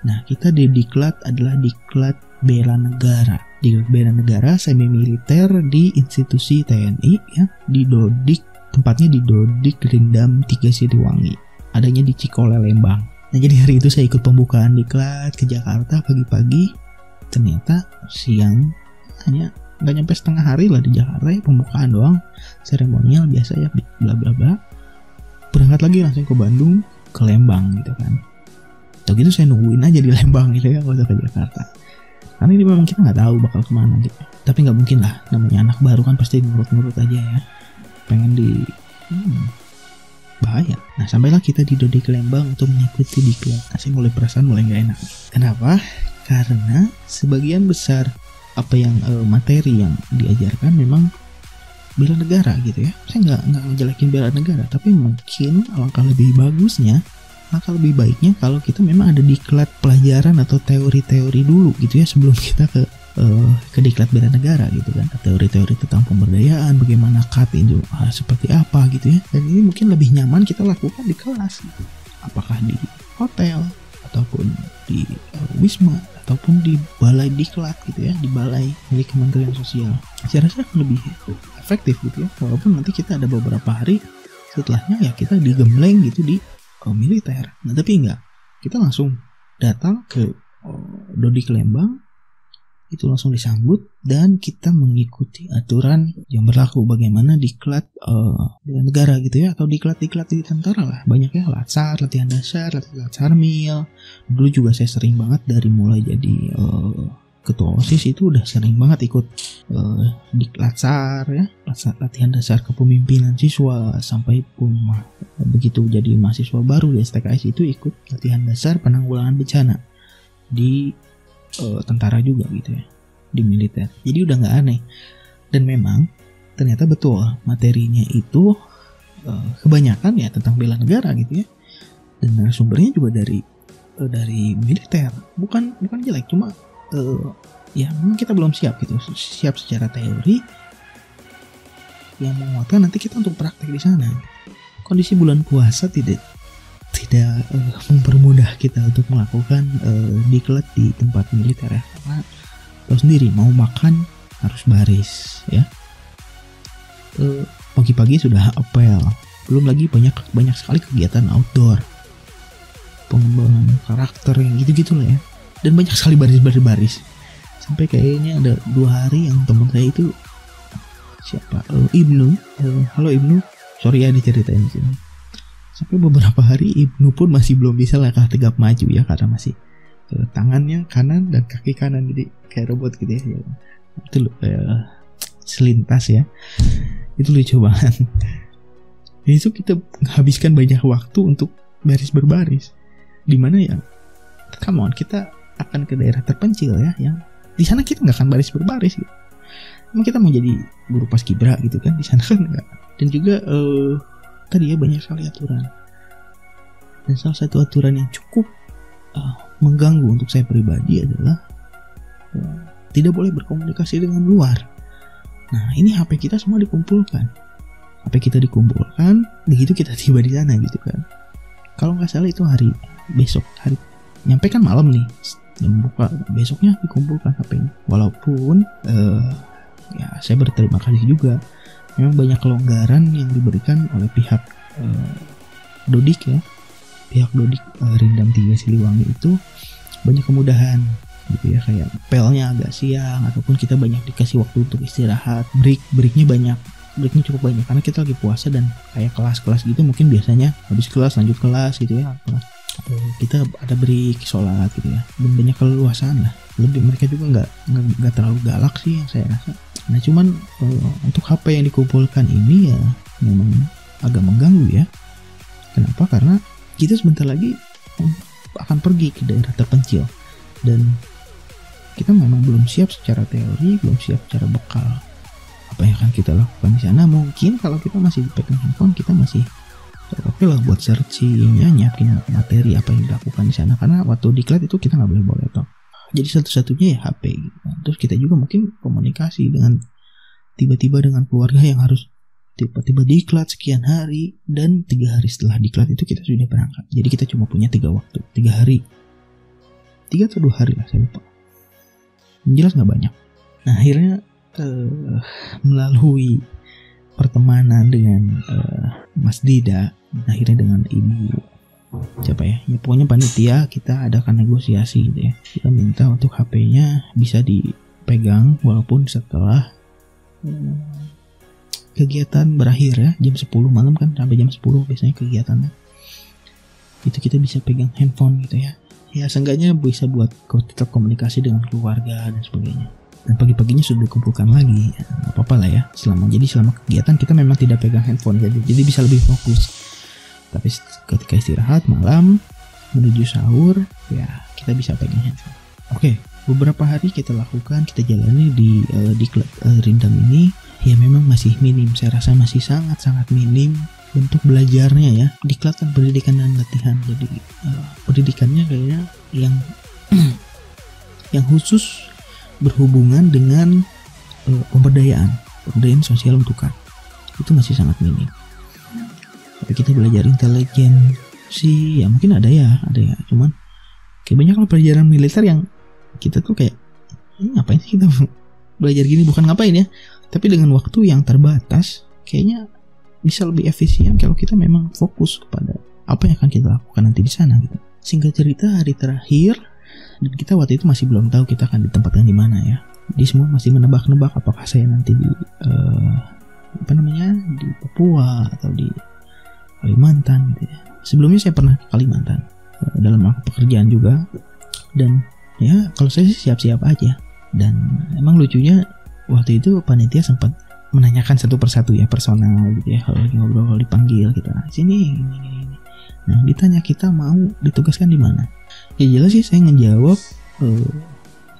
Nah, kita di diklat adalah diklat bela negara. Diklat bela negara semi militer di institusi TNI ya, di Dodik, tempatnya di Dodik Rindam 3 Siliwangi. Adanya di Cikole Lembang. Nah jadi hari itu saya ikut pembukaan diklat ke Jakarta pagi-pagi. Ternyata siang hanya nggak nyampe setengah hari lah di Jakarta ya, pembukaan doang, seremonial biasa ya, bla bla bla. Berangkat lagi langsung ke Bandung, ke Lembang gitu kan. Atau gitu saya nungguin aja di Lembang gitu ya, nggak usah ke Jakarta. Karena ini memang kita nggak tahu bakal kemana gitu. Tapi nggak mungkin lah, namanya anak baru kan pasti nurut-nurut aja ya. Pengen di bahaya. Nah sampailah kita di Dodi ke Lembang untuk mengikuti diklat. Nah, saya mulai perasaan mulai nggak enak. Kenapa? Karena sebagian besar apa yang materi yang diajarkan memang bela negara gitu ya. Saya nggak ngejelekin bela negara, tapi mungkin alangkah lebih bagusnya, alangkah lebih baiknya kalau kita memang ada diklat pelajaran atau teori-teori dulu gitu ya sebelum kita ke diklat bela negara gitu kan. Teori-teori tentang pemberdayaan, bagaimana KAT itu seperti apa gitu ya. Dan ini mungkin lebih nyaman kita lakukan di kelas gitu. Apakah di hotel ataupun di Wisma ataupun di balai diklat gitu ya, di balai milik Kementerian Sosial. Saya rasa lebih efektif gitu ya. Walaupun nanti kita ada beberapa hari setelahnya ya kita digembleng gitu di militer. Nah tapi enggak, kita langsung datang ke Dodi ke Lembang, itu langsung disambut dan kita mengikuti aturan yang berlaku bagaimana diklat bela negara gitu ya, atau diklat-diklat di tentara lah, banyak ya, latsar, latihan dasar, latihan sarmil. Dulu juga saya sering banget dari mulai jadi ketua OSIS itu udah sering banget ikut diklatsar ya, latihan dasar kepemimpinan siswa, sampai pun begitu jadi mahasiswa baru di STKS itu ikut latihan dasar penanggulangan bencana di tentara juga gitu ya, di militer. Jadi udah nggak aneh. Dan memang ternyata betul materinya itu kebanyakan ya tentang bela negara gitu ya, dan narasumbernya juga dari militer. Bukan jelek, cuma ya memang kita belum siap gitu, siap secara teori yang menguatkan nanti kita untuk praktek di sana. Kondisi bulan puasa tidak mempermudah kita untuk melakukan diklat di tempat militer ya, karena tahu sendiri mau makan harus baris ya. Pagi-pagi sudah apel, belum lagi banyak sekali kegiatan outdoor, pengembangan karakter yang gitu-gitu lah ya, dan banyak sekali baris sampai kayaknya ada 2 hari yang teman saya itu siapa, Ibnu, halo Ibnu, sorry ya diceritain di sini. Sampai beberapa hari Ibnu pun masih belum bisa langkah tegap maju ya, karena masih tangannya kanan dan kaki kanan jadi kayak robot gitu ya. Itu selintas ya. Itu lucu banget. Itu kita habiskan banyak waktu untuk baris berbaris. Dimana ya, come on, kita akan ke daerah terpencil ya, yang di sana kita nggak akan baris berbaris gitu. Emang kita mau jadi guru paskibra gitu kan, di sana kan nggak. Dan juga tadi ya banyak sekali aturan, dan salah satu aturan yang cukup mengganggu untuk saya pribadi adalah tidak boleh berkomunikasi dengan luar. Nah ini HP kita semua dikumpulkan, begitu kita tiba di sana gitu kan. Kalau nggak salah itu hari nyampe kan malam nih, jam buka besoknya dikumpulkan HP-nya. Walaupun ya saya berterima kasih juga, memang banyak kelonggaran yang diberikan oleh pihak Dodik ya, pihak Dodik Rindam 3 Siliwangi itu banyak kemudahan gitu ya, kayak pelnya agak siang, ataupun kita banyak dikasih waktu untuk istirahat, breaknya cukup banyak karena kita lagi puasa, dan kayak kelas-kelas gitu mungkin biasanya habis kelas lanjut kelas gitu ya, kita ada break sholat gitu ya, dan banyak keleluasaan lah. Lebih mereka juga nggak terlalu galak sih yang saya rasa. Nah cuman untuk HP yang dikumpulkan ini ya memang agak mengganggu ya. Kenapa? Karena kita sebentar lagi akan pergi ke daerah terpencil, dan kita memang belum siap secara teori, belum siap secara bekal apa yang akan kita lakukan di sana. Mungkin kalau kita masih pegang handphone, kita masih oke lah buat searching ya, nyiapin materi apa yang dilakukan di sana, karena waktu diklat itu kita nggak boleh bawa laptop. Jadi satu-satunya ya HP gitu. Terus kita juga mungkin komunikasi dengan tiba-tiba dengan keluarga yang harus tiba-tiba diklat sekian hari, dan 3 hari setelah diklat itu kita sudah berangkat. Jadi kita cuma punya 3 waktu, 3 hari, 3 atau 2 hari lah, saya lupa. Jelas nggak banyak. Nah akhirnya melalui pertemanan dengan Mas Dida, akhirnya dengan Ibu siapa ya pokoknya panitia, kita adakan negosiasi gitu ya. Kita minta untuk HP-nya bisa dipegang walaupun setelah kegiatan berakhir ya, jam 10 malam kan, sampai jam 10 biasanya kegiatannya. Itu kita bisa pegang handphone gitu ya. Ya seenggaknya bisa buat tetap komunikasi dengan keluarga dan sebagainya. Dan pagi-paginya sudah dikumpulkan lagi, ya, gak apa-apa lah ya. Selama kegiatan kita memang tidak pegang handphone, jadi bisa lebih fokus. Tapi ketika istirahat malam menuju sahur, ya kita bisa pegang handphone. Oke, beberapa hari kita lakukan, kita jalani di klub Rindam ini. Ya memang masih minim, saya rasa masih sangat-sangat minim untuk belajarnya ya. Diklat kan pendidikan dan latihan, jadi pendidikannya kayaknya yang khusus berhubungan dengan pemberdayaan sosial untuk itu masih sangat minim. Tapi kita belajar intelijensi ya mungkin ada ya, cuman kayak banyak lah pelajaran militer yang kita tuh kayak ngapain sih kita belajar gini, bukan ngapain ya, tapi dengan waktu yang terbatas kayaknya bisa lebih efisien kalau kita memang fokus kepada apa yang akan kita lakukan nanti di sana gitu. Singkat cerita, hari terakhir dan kita waktu itu masih belum tahu kita akan ditempatkan di mana ya. Jadi semua masih menebak-nebak apakah saya nanti di di Papua atau di Kalimantan gitu ya. Sebelumnya saya pernah ke Kalimantan dalam rangka pekerjaan juga, dan ya kalau saya sih siap-siap aja. Dan emang lucunya waktu itu panitia sempat menanyakan satu persatu ya, personal gitu ya, kalau lagi ngobrol, kalau dipanggil kita sini ini. Nah ditanya kita mau ditugaskan di mana, ya jelas sih saya ngejawab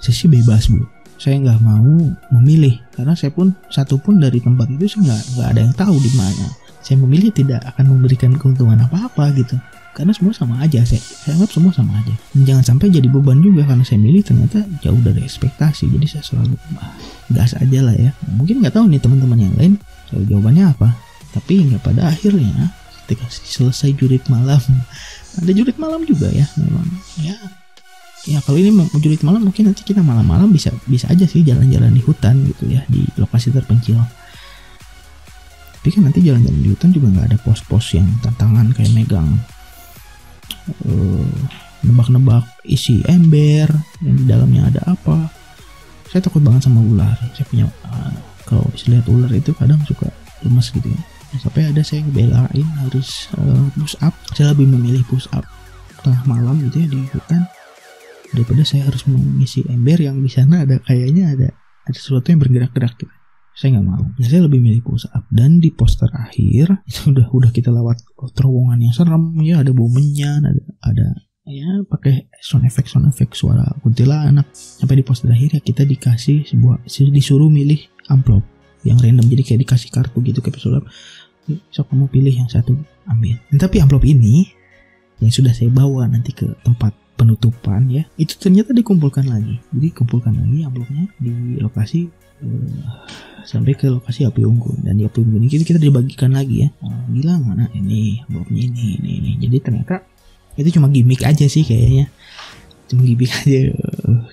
saya sih bebas Bu, saya nggak mau memilih, karena saya pun satu pun dari tempat itu saya nggak ada yang tahu di mana. Saya memilih tidak akan memberikan keuntungan apa-apa gitu, karena semua sama aja. Saya anggap semua sama aja. Dan jangan sampai jadi beban juga karena saya milih ternyata jauh dari ekspektasi. Jadi saya selalu gas aja lah ya. Mungkin nggak tahu nih teman-teman yang lain jawabannya apa. Tapi nggak, pada akhirnya ketika selesai jurit malam, ada jurit malam juga ya memang ya. Ya kalau ini mau jurit malam mungkin nanti kita malam-malam bisa aja sih jalan-jalan di hutan gitu ya, di lokasi terpencil. Tapi kan nanti jalan-jalan di hutan juga nggak ada pos-pos yang tantangan kayak megang nebak-nebak isi ember yang di dalamnya ada apa. Saya takut banget sama ular. Saya punya kalau lihat ular itu kadang suka lemas gitu ya. Sampai ada saya ngebelain harus push up. Saya lebih memilih push up tengah malam gitu ya di hutan daripada saya harus mengisi ember yang di sana ada kayaknya ada sesuatu yang bergerak-gerak gitu. Saya nggak mau. Ya, saya lebih milih push up. Dan di pos terakhir itu udah kita lewat terowongan yang serem ya, ada bau menyan, ada ya pakai sound effect suara kuntilanak. Sampai di pos terakhir ya kita disuruh milih amplop yang random, jadi kayak dikasih kartu gitu kayak pesulap. So kamu pilih yang satu, ambil. Dan tapi amplop ini yang sudah saya bawa nanti ke tempat penutupan ya, itu ternyata dikumpulkan lagi. Jadi kumpulkan lagi amplopnya di lokasi sampai ke lokasi api unggun, dan di api unggun ini kita dibagikan lagi ya. Bilang mana ini amplopnya ini. Jadi ternyata itu cuma gimmick aja sih kayaknya, cuma gimmick aja,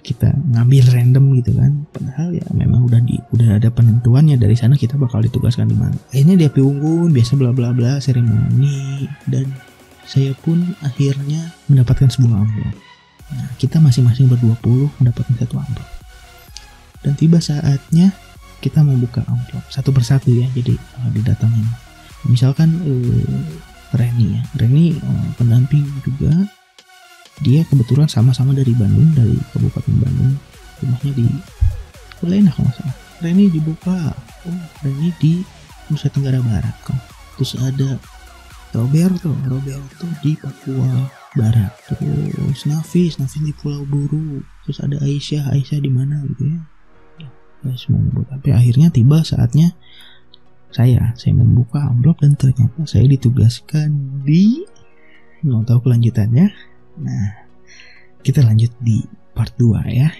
kita ngambil random gitu kan. Padahal ya memang udah ada penentuannya dari sana kita bakal ditugaskan di mana. Akhirnya di api unggun biasa bla bla bla seremoni, dan saya pun akhirnya mendapatkan sebuah amplop. Nah, kita masing-masing ber-20 mendapatkan satu amplop. Dan tiba saatnya kita mau buka amplop satu persatu ya. Jadi didatangin misalkan Reni pendamping juga, dia kebetulan sama-sama dari Bandung, dari Kabupaten Bandung, rumahnya di Lena kalau nggak salah. Reni dibuka, Reni di Nusa Tenggara Barat kok. Terus ada Roberto di Papua Barat, terus Nafis di Pulau Buru, terus ada Aisyah di mana gitu ya. Semua membuat. Tapi akhirnya tiba saatnya saya membuka amplop, dan ternyata saya ditugaskan di, mau tahu kelanjutannya? Nah, kita lanjut di part 2 ya.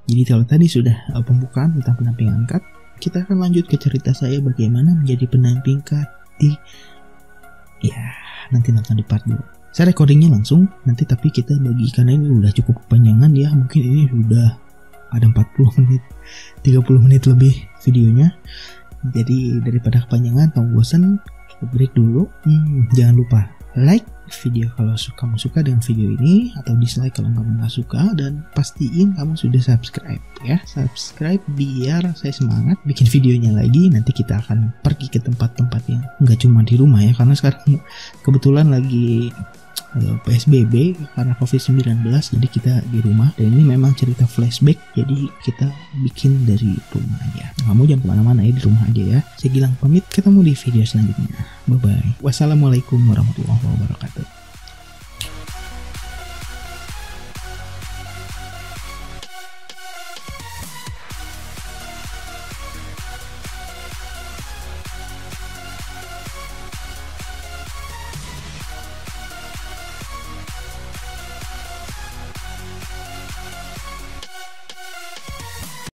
Jadi kalau tadi sudah pembukaan tentang pendamping angkat, kita akan lanjut ke cerita saya bagaimana menjadi pendamping KAT di, ya nanti nonton di part 2. Saya recordingnya langsung nanti, tapi kita bagi, karena ini udah cukup kepanjangan ya, mungkin ini sudah ada 40 menit 30 menit lebih videonya. Jadi daripada kepanjangan kamu bosan, kita break dulu. Jangan lupa like video kalau kamu suka dengan video ini, atau dislike kalau kamu nggak suka, dan pastiin kamu sudah subscribe ya. Subscribe biar saya semangat bikin videonya lagi. Nanti kita akan pergi ke tempat-tempat yang nggak cuma di rumah ya, karena sekarang kebetulan lagi PSBB karena COVID-19, jadi kita di rumah. Dan ini memang cerita flashback, jadi kita bikin dari rumah aja. Kamu jangan kemana-mana ya, di rumah aja ya. Saya Gilang pamit, ketemu di video selanjutnya. Bye bye. Wassalamualaikum warahmatullahi wabarakatuh.